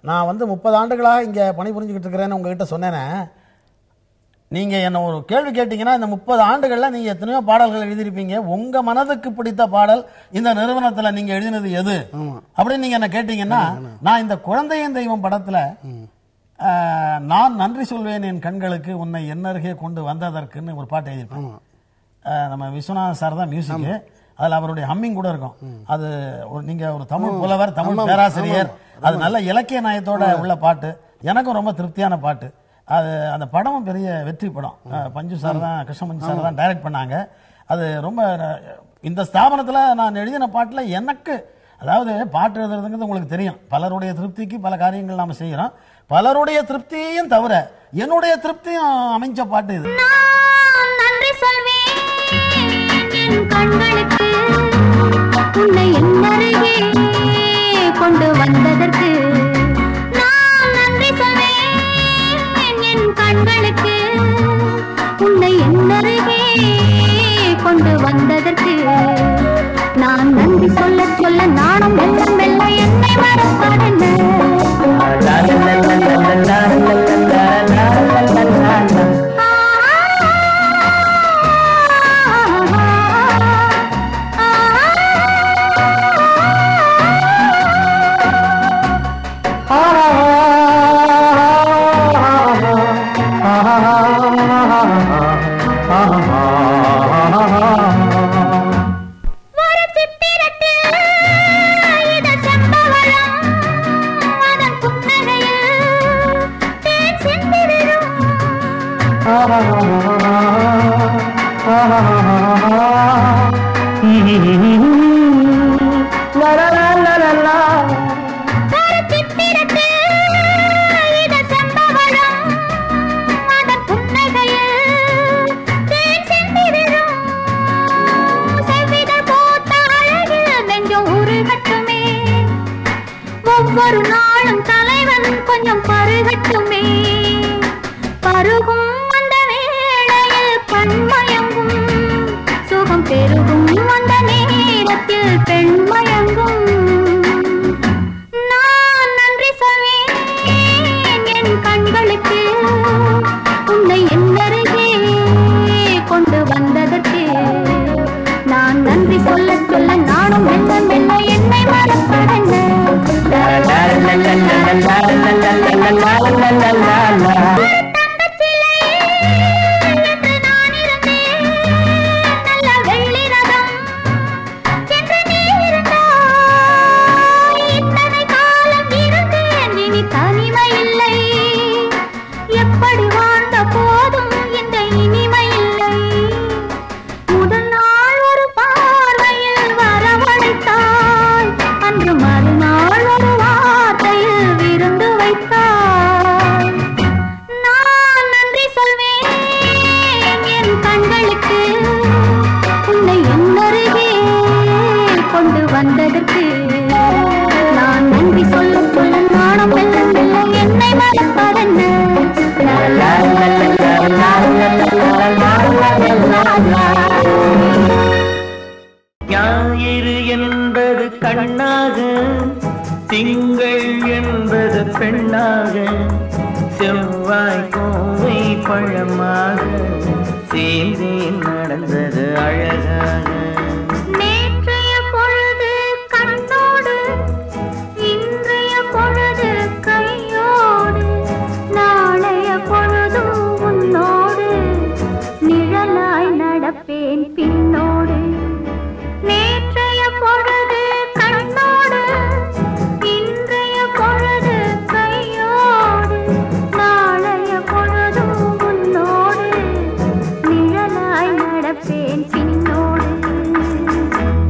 நான் வந்து 30 ஆண்டுகளாக இங்கே பணிபுரிஞ்சுக்கிட்டு இருக்கிறேன்னு உங்ககிட்ட சொன்னேனே, நீங்கள் என்ன ஒரு கேள்வி கேட்டீங்கன்னா இந்த 30 ஆண்டுகளில் நீங்கள் எத்தனையோ பாடல்கள் எழுதியிருப்பீங்க. உங்கள் மனதுக்கு பிடித்த பாடல் இந்த நிறுவனத்தில் நீங்கள் எழுதினது எது அப்படின்னு நீங்கள் என்ன கேட்டீங்கன்னா, நான் இந்த குழந்தையின் தெய்வம் படத்தில் நான் நன்றி சொல்வேன் என் கண்களுக்கு உன்னை என்னருகே கொண்டு வந்ததற்குன்னு ஒரு பாட்டு எழுதியிருப்பேன். நம்ம விஸ்வநாதன் சார் தான் மியூசிக்கு. அதில் அவருடைய ஹம்மிங் கூட இருக்கும். அது நீங்கள் ஒரு தமிழ் புலவர், தமிழ் பேராசிரியர், அது நல்ல இலக்கிய நயத்தோட உள்ள பாட்டு. எனக்கும் ரொம்ப திருப்தியான பாட்டு. அது அந்த படமும் பெரிய வெற்றி படம். பஞ்சு சார் தான், கிருஷ்ணமஞ்சு சார் தான் டைரக்ட் பண்ணாங்க. அது ரொம்ப இந்த ஸ்தாபனத்தில் நான் எழுதின பாட்டில் எனக்கு, அதாவது பாட்டு எழுதுறதுங்கிறது உங்களுக்கு தெரியும், பலருடைய திருப்திக்கு பல காரியங்கள் நாம் செய்கிறோம். பலருடைய திருப்தியும் தவிர என்னுடைய திருப்தியும் அமைஞ்ச பாட்டு இது. நன்றி சொல்வேன் கண்களுக்கு உன்னை என்னருகே கொண்டு வந்ததற்கு. நான் நன்றி சொல்வேன் என் கண்களுக்கு உன்னை என்னருகே கொண்டு வந்ததற்கு. நான் நன்றி சொல்ல சொல்ல நானும் மெல்ல மெல்ல என்னை மறப்பதென்ன. ஒவ்வொரு நாளும் தலைவன் கொஞ்சம் பருகட்டுமே. பருகும் அந்த வேளையில் பண்மயங்கும், சுகம் பெருகும் அந்த நேரத்தில் பெண்மயங்கும். நான் நன்றி சொல்வேன் என் கண்களுக்கு உன்னை என்னருகே கொண்டு வந்ததற்கு. நான் நன்றி சொல்ல சொல்ல நானும் மெல்ல மெல்ல என்னை மறப்பதென்ன. வந்ததற்கு நான் நன்றி சொல்ல சொல்ல நானும் மெல்ல மெல்ல என்னை மறப்பதென்ன. ஞாயிறு என்பது கண்ணாக, திங்கள் என்பது பெண்ணாக, செவ்வாய் கோவை பழமாக சேர்ந்தே நடந்தது அழகா.